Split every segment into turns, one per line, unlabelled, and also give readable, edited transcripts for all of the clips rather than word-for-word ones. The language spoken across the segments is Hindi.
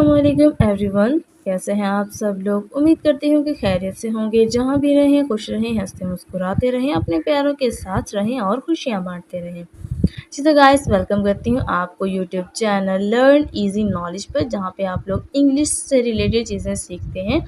अस्सलामुअलैकुम एवरीवन, कैसे हैं आप सब लोग। उम्मीद करती हूँ कि खैरियत से होंगे। जहाँ भी रहें खुश रहें, हंसते मुस्कुराते रहें, अपने प्यारों के साथ रहें और खुशियाँ बांटते रहें। जी तो गाइस, वेलकम करती हूँ आपको YouTube channel learn easy knowledge पर, जहाँ पे आप लोग इंग्लिश से रिलेटेड चीज़ें सीखते हैं।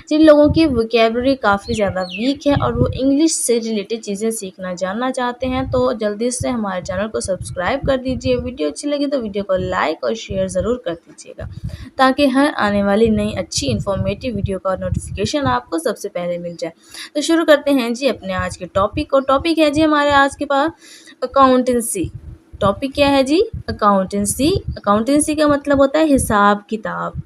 जिन लोगों की वोकेबलरी काफ़ी ज़्यादा वीक है और वो इंग्लिश से रिलेटेड चीज़ें सीखना जानना चाहते हैं, तो जल्दी से हमारे चैनल को सब्सक्राइब कर दीजिए। वीडियो अच्छी लगी तो वीडियो को लाइक और शेयर ज़रूर कर दीजिएगा, ताकि हर आने वाली नई अच्छी इन्फॉर्मेटिव वीडियो का नोटिफिकेशन आपको सबसे पहले मिल जाए। तो शुरू करते हैं जी अपने आज के टॉपिक को। टॉपिक है जी हमारे आज के पास अकाउंटेंसी। टॉपिक क्या है जी? अकाउंटेंसी। अकाउंटेंसी का मतलब होता है हिसाब किताब।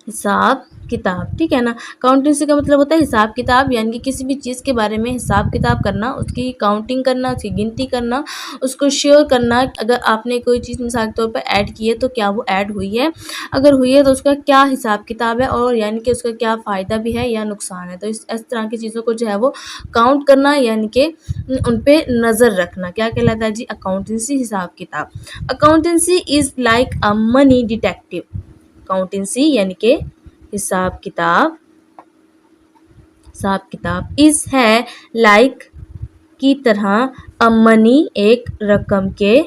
हिसाब किताब, ठीक है ना। अकाउंटेंसी का मतलब होता है हिसाब किताब, यानी कि किसी भी चीज़ के बारे में हिसाब किताब करना, उसकी काउंटिंग करना, उसकी गिनती करना, उसको श्योर करना। अगर आपने कोई चीज़ मिसाल के तौर पर ऐड की है तो क्या वो ऐड हुई है, अगर हुई है तो उसका क्या हिसाब किताब है, और यानी कि उसका क्या फ़ायदा भी है या नुकसान है। तो इस तरह की चीज़ों को जो है वो काउंट करना, यानी कि उन पर नज़र रखना, क्या कहलाता है जी? अकाउंटेंसी, हिसाब किताब। Accountancy is like a money detective. Accountancy यानी कि हिसाब किताब, हिसाब किताब इज है लाइक की तरह, अ मनी एक रकम के,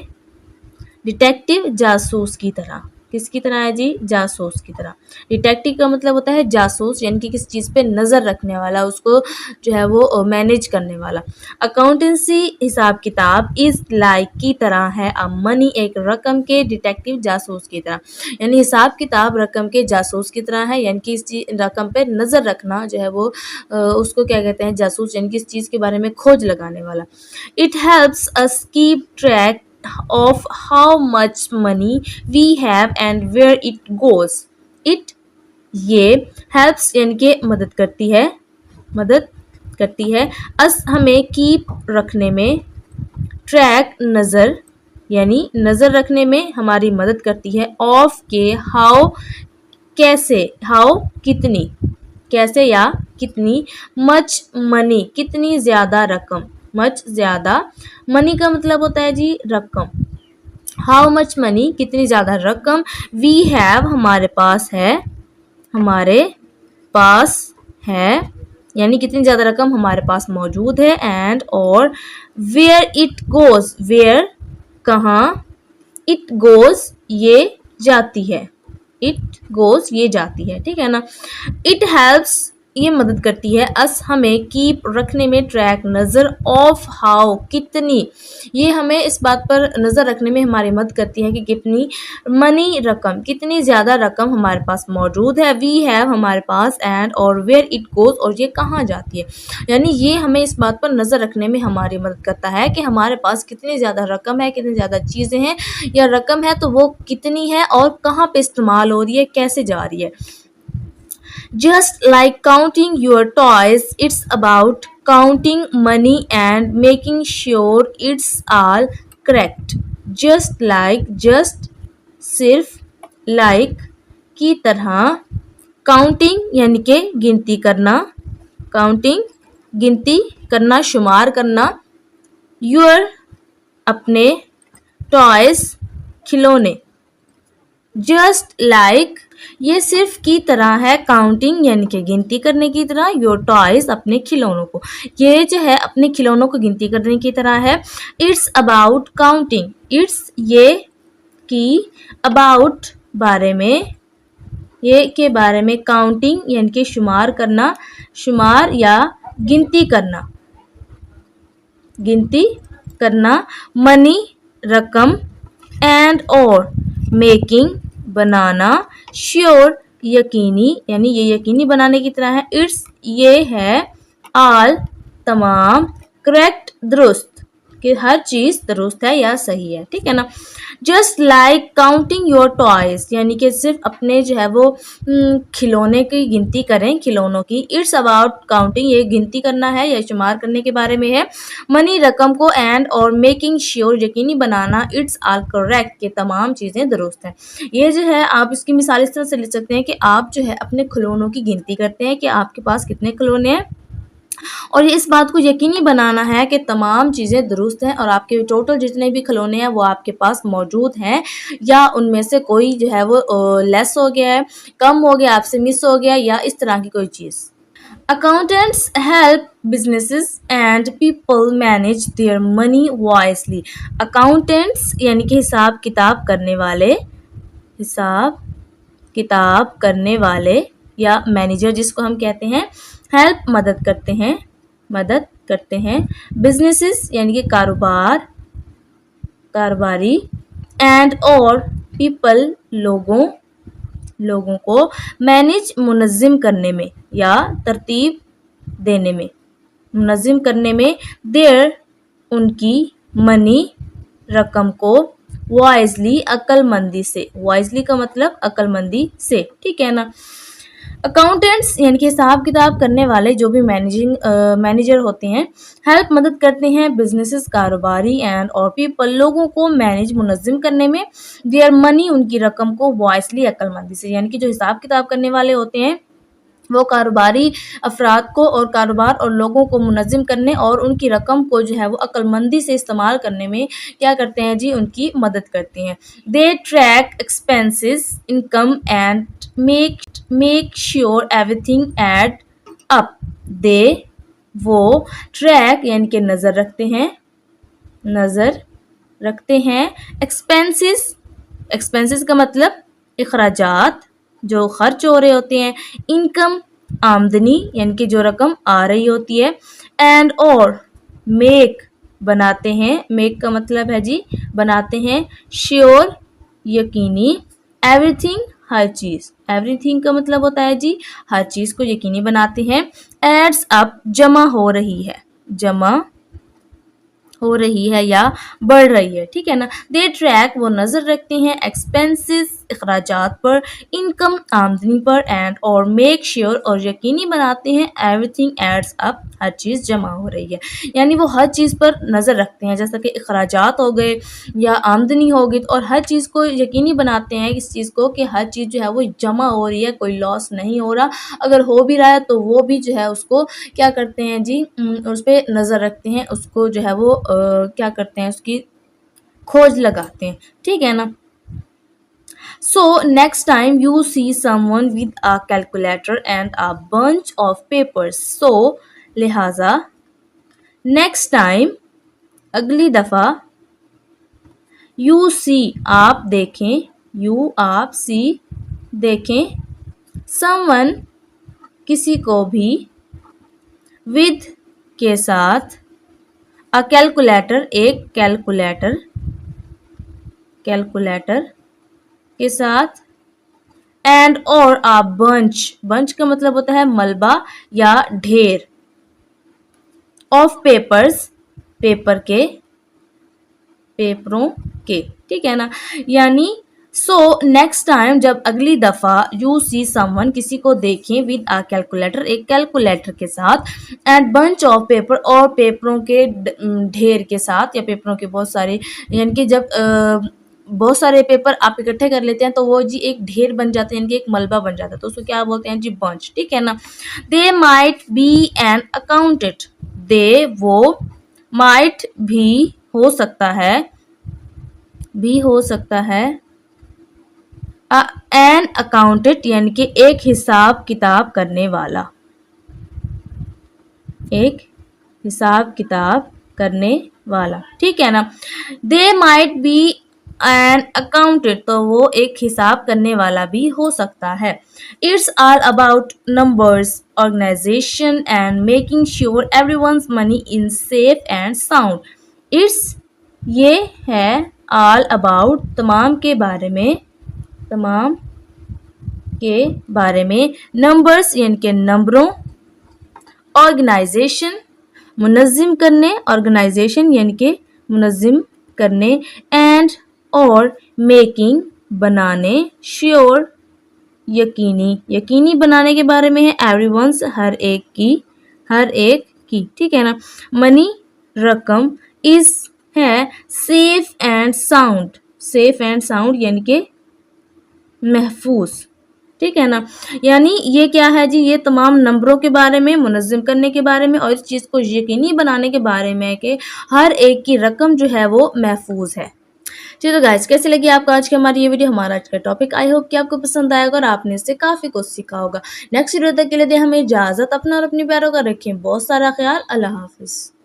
डिटेक्टिव जासूस की तरह। किसकी तरह है जी? जासूस की तरह। डिटेक्टिव का मतलब होता है जासूस, यानी कि किसी चीज़ पे नज़र रखने वाला, उसको जो है वो मैनेज करने वाला। अकाउंटेंसी हिसाब किताब इज़ लाइक की तरह है अ मनी एक रकम के, डिटेक्टिव जासूस की तरह। यानी हिसाब किताब रकम के जासूस की तरह है, यानी कि इस रकम पे नज़र रखना जो है वो उसको क्या कहते हैं? जासूस, यानी कि इस चीज़ के बारे में खोज लगाने वाला। It helps us keep track of how much money we have and where it goes. It ये helps यानी कि मदद करती है, मदद करती है। अस हमें कीप रखने में, ट्रैक नज़र, यानी नज़र रखने में हमारी मदद करती है। ऑफ के हाउ कैसे, हाउ कितनी, कैसे या कितनी, मच मनी कितनी ज़्यादा रकम, मच ज़्यादा, मनी का मतलब होता है जी रकम। हाउ मच मनी कितनी ज़्यादा रकम, वी हैव हमारे पास है, हमारे पास है, यानी कितनी ज़्यादा रकम हमारे पास मौजूद है। एंड और वेयर इट गोज़, वेयर कहाँ, इट गोज़ ये जाती है, इट गोज़ ये जाती है, ठीक है ना। इट हेल्प्स ये मदद करती है, अस हमें कीप रखने में, ट्रैक नज़र, ऑफ हाउ कितनी, ये हमें इस बात पर नज़र रखने में हमारी मदद करती है कि कितनी, मनी रकम कितनी ज़्यादा रकम हमारे पास मौजूद है, वी हैव हमारे पास, एंड और वेयर इट गोज़ और ये कहाँ जाती है। यानी ये हमें इस बात पर नज़र रखने में हमारी मदद करता है कि हमारे पास कितनी ज़्यादा रकम है, कितनी ज़्यादा चीज़ें हैं या रकम है तो वो कितनी है और कहाँ पे इस्तेमाल हो रही है, कैसे जा रही है। Just like counting your toys, it's about counting money and making sure it's all correct. Just like, just सिर्फ, like की तरह, counting यानी कि गिनती करना, counting गिनती करना, शुमार करना, your अपने, toys खिलौने। जस्ट लाइक ये सिर्फ की तरह है, काउंटिंग यानी कि गिनती करने की तरह, योर टॉयज अपने खिलौनों को, ये जो है अपने खिलौनों को गिनती करने की तरह है। इट्स अबाउट काउंटिंग, इट्स ये की, अबाउट बारे में, ये के बारे में, काउंटिंग यानी कि शुमार करना, शुमार या गिनती करना, गिनती करना, मनी रकम, एंड और मेकिंग बनाना, श्योर यकीनी, यानी ये यकीनी बनाने की तरह है। इट्स ये है, ऑल तमाम, करेक्ट दुरुस्त, कि हर चीज़ दुरुस्त है या सही है, ठीक है ना। Just like counting your toys, यानी कि सिर्फ अपने जो है वो खिलौने की गिनती करें, खिलौनों की। इट्स अबाउट काउंटिंग ये गिनती करना है या शुमार करने के बारे में है। मनी रकम को, एंड और मेकिंग श्योर यकीनी बनाना, इट्स ऑल करेक्ट के तमाम चीज़ें दुरुस्त हैं। ये जो है आप इसकी मिसाल इस तरह से ले सकते हैं कि आप जो है अपने खिलौनों की गिनती करते हैं कि आपके पास कितने खिलौने हैं, और इस बात को यकीनी बनाना है कि तमाम चीज़ें दुरुस्त हैं और आपके टोटल जितने भी खिलौने हैं वो आपके पास मौजूद हैं, या उनमें से कोई जो है वो लेस हो गया है, कम हो गया, आपसे मिस हो गया, या इस तरह की कोई चीज़। Accountants help businesses and people manage their money wisely. Accountants यानी कि हिसाब किताब करने वाले या मैनेजर जिसको हम कहते हैं, हेल्प मदद करते हैं बिजनेसेस यानी कि कारोबारी, एंड और पीपल लोगों को मैनेज मुनज़्ज़म करने में या तरतीब देने में, मुनज़्ज़म करने में, देयर उनकी मनी रकम को वाइजली अक्लमंदी से, वाइजली का मतलब अक्लमंदी से, ठीक है ना। अकाउंटेंट्स यानी कि हिसाब किताब करने वाले जो भी मैनेजर होते हैं, हेल्प मदद करते हैं बिजनेसेस कारोबारी एंड और पीपल लोगों को मैनेज मुनज़्ज़म करने में, देयर मनी उनकी रकम को वाइसली अक्लमंदी से, यानी कि जो हिसाब किताब करने वाले होते हैं वो कारोबारी अफराद को और कारोबार और लोगों को मुनज़्ज़म करने और उनकी रकम को जो है वो अक्लमंदी से इस्तेमाल करने में क्या करते हैं जी, उनकी मदद करते हैं। They track expenses income and make sure everything add up. वो ट्रैक यानी कि नज़र रखते हैं एक्सपेंसेस का मतलब अखराजात जो खर्च हो रहे होते हैं, इनकम आमदनी यानी कि जो रकम आ रही होती है, एंड और मेक बनाते हैं, मेक का मतलब है जी बनाते हैं, श्योर यकीनी, एवरीथिंग हर चीज़, एवरीथिंग का मतलब होता है जी हर चीज़ को यकीनी बनाते हैं, एड्स अप जमा हो रही है या बढ़ रही है, ठीक है ना। दे ट्रैक वो नज़र रखते हैं एक्सपेंसेस अखराजात पर, इनकम आमदनी पर, एंड और मेक श्योर और यकीनी बनाते हैं एवरीथिंग एड्स अप हर चीज़ जमा हो रही है, यानी वो हर चीज़ पर नज़र रखते हैं, जैसा कि अखराजात हो गए या आमदनी हो गई, और हर चीज़ को यकीनी बनाते हैं इस चीज़ को कि हर चीज़ जो है वो जमा हो रही है, कोई लॉस नहीं हो रहा, अगर हो भी रहा है तो वो भी जो है उसको क्या करते हैं जी, उस पर नज़र रखते हैं, उसको जो है वो क्या करते हैं, उसकी खोज लगाते हैं, ठीक है ना। So next time you see someone with a calculator and a bunch of papers, so लिहाजा next time अगली दफ़ा you see आप देखें someone किसी को भी with के साथ a calculator एक कैलकुलेटर के साथ, एंड और आ बंच का मतलब होता है मलबा या ढेर, ऑफ पेपरों के, ठीक है ना। यानी सो नेक्स्ट टाइम जब अगली दफ़ा यू सी समवन किसी को देखें विद आ कैलकुलेटर एक कैलकुलेटर के साथ, एंड बंच ऑफ पेपर और पेपरों के ढेर के साथ, या पेपरों के बहुत सारे, यानी कि जब बहुत सारे पेपर आप इकट्ठे कर लेते हैं तो वो जी एक ढेर बन जाते हैं, यानी कि एक मलबा बन जाता है, तो उसको क्या बोलते हैं जी बंच, ठीक है ना। They might be an accountant, वो माइट भी हो सकता है एन अकाउंटेंट यानी कि एक हिसाब किताब करने वाला, ठीक है ना। They might be an accountant, तो वो एक हिसाब करने वाला भी हो सकता है। It's all about numbers, organisation and making sure everyone's money in safe and sound. It's ये है ऑल अबाउट तमाम के बारे में नंबर्स यानी कि नंबरों, ऑर्गेनाइजेशन मुनज़्ज़म करने, ऑर्गेनाइजेशन यानी कि मुनज़्ज़म करने, एंड और मेकिंग बनाने, श्योर यकीनी बनाने के बारे में है, एवरीवन्स हर एक की, ठीक है ना। मनी रकम, इज है सेफ एंड साउंड यानी कि महफूज, ठीक है ना? यानी ये क्या है जी, ये तमाम नंबरों के बारे में, मुनज़्ज़म करने के बारे में और इस चीज़ को यकीनी बनाने के बारे में है कि हर एक की रकम जो है वो महफूज़ है। जी, तो गाइज़ कैसी लगी आपको आज की हमारी ये वीडियो, हमारा आज का टॉपिक? आई होप कि आपको पसंद आएगा और आपने इससे काफ़ी कुछ सीखा होगा। नेक्स्ट वीडियो तक के लिए दें हमें इजाज़त। अपना और अपने प्यारों का रखें बहुत सारा ख़्याल। अल्लाह हाफ़िज़।